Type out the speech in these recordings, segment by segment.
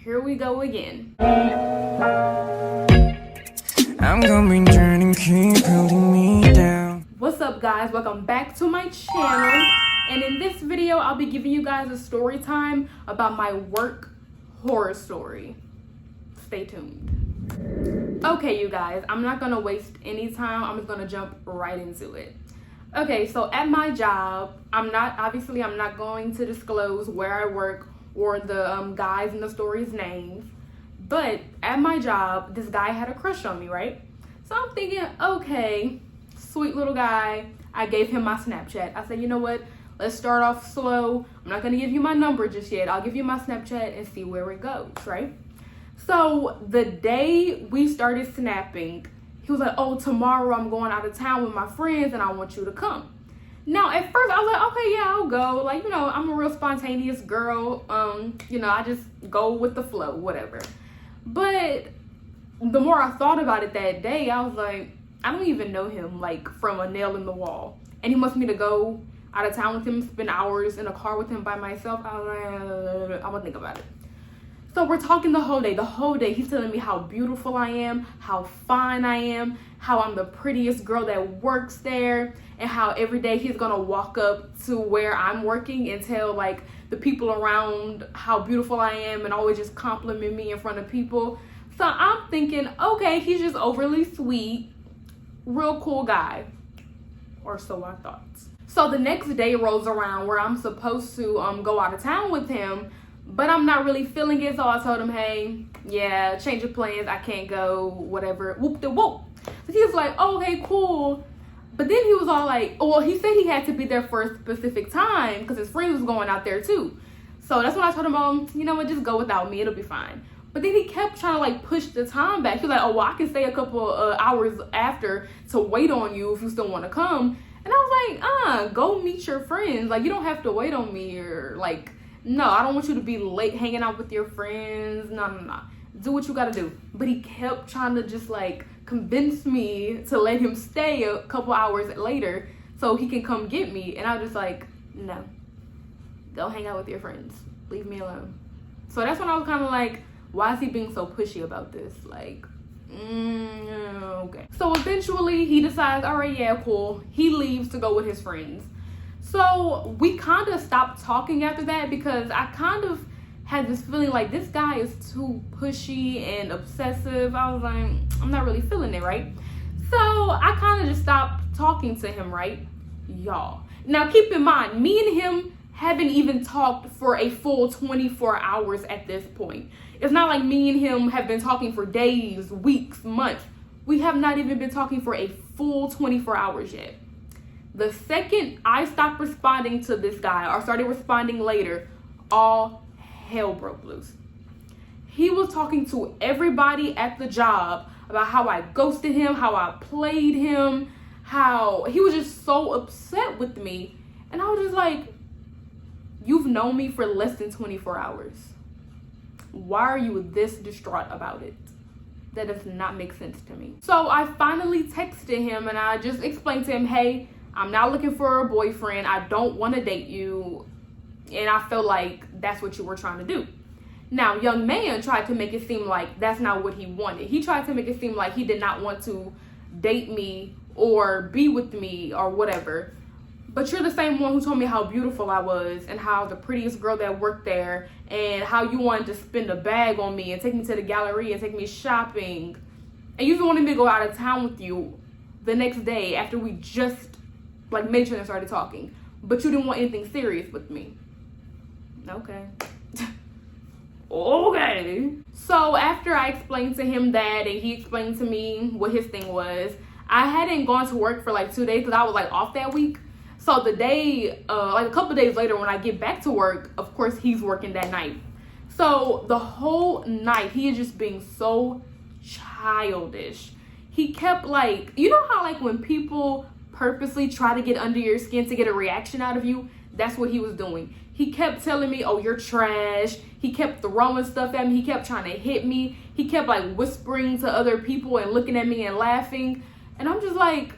here we go again. I'm going turning, keep holding me down. What's up, guys? Welcome back to my channel. And in this video, I'll be giving you guys a story time about my work horror story. Stay tuned. Okay, you guys, I'm not gonna waste any time. I'm just gonna jump right into it. Okay, so at my job, I'm not going to disclose where I work or the guys in the story's names. But at my job, this guy had a crush on me, right? So I'm thinking, okay, sweet little guy. I gave him my Snapchat. I said, you know what? Let's start off slow. I'm not gonna give you my number just yet. I'll give you my Snapchat and see where it goes, right? So the day we started snapping, he was like, oh, tomorrow I'm going out of town with my friends and I want you to come. Now, at first I was like, okay, yeah, I'll go. Like, you know, I'm a real spontaneous girl. I just go with the flow, whatever. But the more I thought about it that day, I was like, I don't even know him, like, from a nail in the wall. And he wants me to go out of town with him, spend hours in a car with him by myself. I was like, I'm gonna think about it. So we're talking the whole day. He's telling me how beautiful I am, how fine I am, how I'm the prettiest girl that works there, and how every day he's gonna walk up to where I'm working and tell like the people around how beautiful I am and always just compliment me in front of people. So I'm thinking, okay, he's just overly sweet, real cool guy, or so I thought. So the next day rolls around where I'm supposed to go out of town with him, but I'm not really feeling it. So I told him, hey, yeah, change of plans. I can't go, whatever. Whoop de whoop. So he was like, oh, okay, cool. But then he was all like, well, he said he had to be there for a specific time because his friend was going out there too. So that's when I told him, you know what, just go without me. It'll be fine. But then he kept trying to like push the time back. He was like, oh, well, I can stay a couple hours after to wait on you if you still want to come. And I was like, go meet your friends. Like, you don't have to wait on me, or like, no, I don't want you to be late hanging out with your friends. No. Do what you gotta do. But he kept trying to just like convince me to let him stay a couple hours later so he can come get me. And I was just like, no, go hang out with your friends. Leave me alone. So that's when I was kind of like, why is he being so pushy about this? Like, okay. So eventually he decides, all right, yeah, cool. He leaves to go with his friends. So we kind of stopped talking after that because I kind of had this feeling like this guy is too pushy and obsessive. I was like, I'm not really feeling it, right? So I kind of just stopped talking to him, right? Y'all. Now keep in mind, me and him haven't even talked for a full 24 hours at this point. It's not like me and him have been talking for days, weeks, months. We have not even been talking for a full 24 hours yet. The second I stopped responding to this guy or started responding later, all hell broke loose. He was talking to everybody at the job about how I ghosted him, how I played him, how he was just so upset with me. And I was just like, you've known me for less than 24 hours. Why are you this distraught about it? That does not make sense to me. So I finally texted him and I just explained to him, hey, I'm not looking for a boyfriend. I don't want to date you. And I felt like that's what you were trying to do. Now, young man tried to make it seem like that's not what he wanted. He tried to make it seem like he did not want to date me or be with me or whatever. But you're the same one who told me how beautiful I was and how the prettiest girl that worked there and how you wanted to spend a bag on me and take me to the gallery and take me shopping. And you even wanted me to go out of town with you the next day after we just like made sure and started talking. But you didn't want anything serious with me. Okay. Okay. So after I explained to him that and he explained to me what his thing was, I hadn't gone to work for like 2 days because I was like off that week. So the day, like a couple days later when I get back to work, of course he's working that night. So the whole night he is just being so childish. He kept like, you know how like when people purposely try to get under your skin to get a reaction out of you? That's what he was doing. He kept telling me, oh, you're trash. He kept throwing stuff at me. He kept trying to hit me. He kept like whispering to other people and looking at me and laughing. And I'm just like,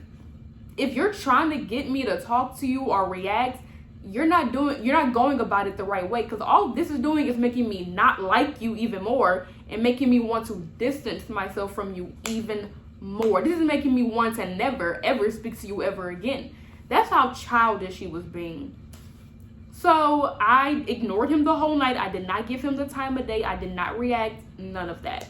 if you're trying to get me to talk to you or react, you're not going about it the right way, because all this is doing is making me not like you even more and making me want to distance myself from you even more. This is making me want to never ever speak to you ever again. That's how childish he was being. So I ignored him the whole night. I did not give him the time of day. I did not react, none of that.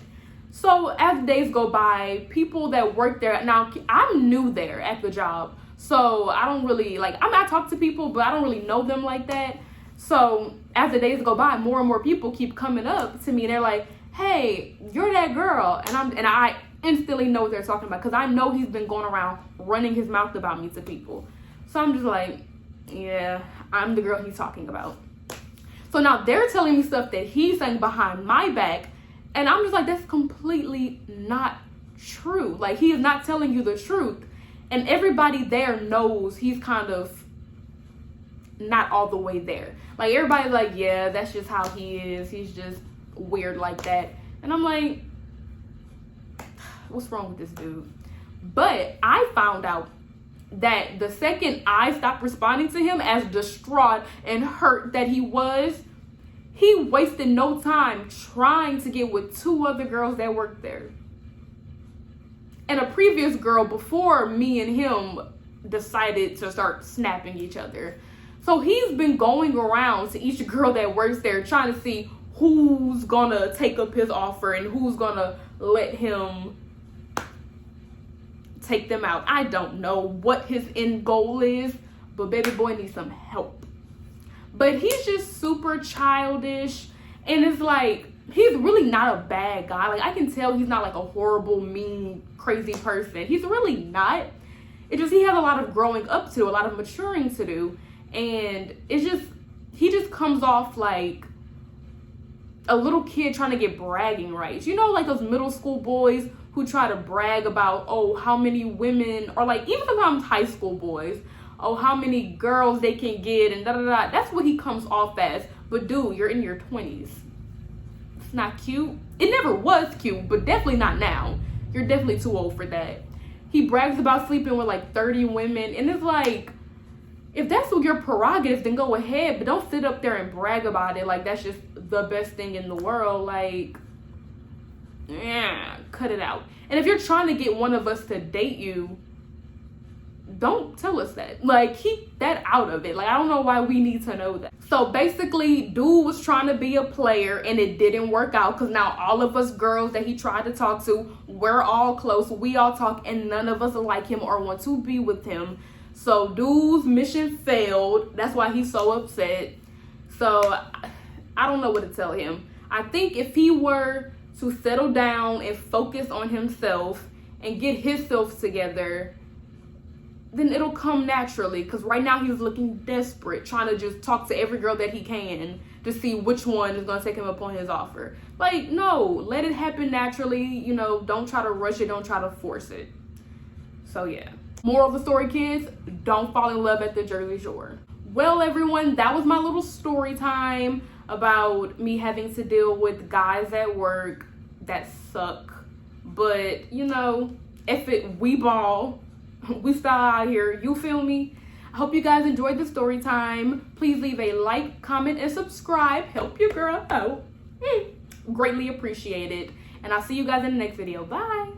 So as days go by, people that work there, now I'm new there at the job, so I don't really I talk to people, but I don't really know them like that. So as the days go by, more and more people keep coming up to me and they're like, hey, you're that girl. And I instantly know what they're talking about, because I know he's been going around running his mouth about me to people. So I'm just like, yeah, I'm the girl he's talking about. So now they're telling me stuff that he's saying behind my back, and I'm just like, that's completely not true. Like, he is not telling you the truth. And everybody there knows he's kind of not all the way there. Like, everybody's like, yeah, that's just how he is. He's just weird like that. And I'm like, what's wrong with this dude? But I found out that the second I stopped responding to him, as distraught and hurt that he was, he wasted no time trying to get with 2 other girls that worked there. And a previous girl before me and him decided to start snapping each other. So he's been going around to each girl that works there trying to see who's gonna take up his offer and who's gonna let him take them out. I don't know what his end goal is, but baby boy needs some help. But he's just super childish, and it's like, he's really not a bad guy. Like, I can tell he's not like a horrible, mean, crazy person. He's really not. It's just he has a lot of growing up to, a lot of maturing to do, and it's just, he just comes off like a little kid trying to get bragging rights. You know, like those middle school boys who try to brag about, oh, how many women, or like even sometimes high school boys, oh, how many girls they can get, and da-da-da. That's what he comes off as. But dude, you're in your 20s. It's not cute. It never was cute, but definitely not now. You're definitely too old for that. He brags about sleeping with like 30 women, and it's like, if that's what your prerogative, then go ahead, but don't sit up there and brag about it like that's just the best thing in the world. Like, yeah, cut it out. And if you're trying to get one of us to date you, don't tell us that. Like, keep that out of it. Like, I don't know why we need to know that. So basically, dude was trying to be a player and it didn't work out, because now all of us girls that he tried to talk to, we're all close, we all talk, and none of us like him or want to be with him. So dude's mission failed. That's why he's so upset. So I don't know what to tell him. I think if he were to settle down and focus on himself and get himself together, then it'll come naturally. Because right now he's looking desperate, trying to just talk to every girl that he can to see which one is going to take him up on his offer. Like, no, let it happen naturally. You know, don't try to rush it. Don't try to force it. So yeah. Moral of the story, kids, don't fall in love at the Jersey Shore. Well, everyone, that was my little story time about me having to deal with guys at work that suck. But, you know, we ball, we style out here, you feel me? I hope you guys enjoyed the story time. Please leave a like, comment, and subscribe. Help your girl out. Greatly appreciated. And I'll see you guys in the next video. Bye.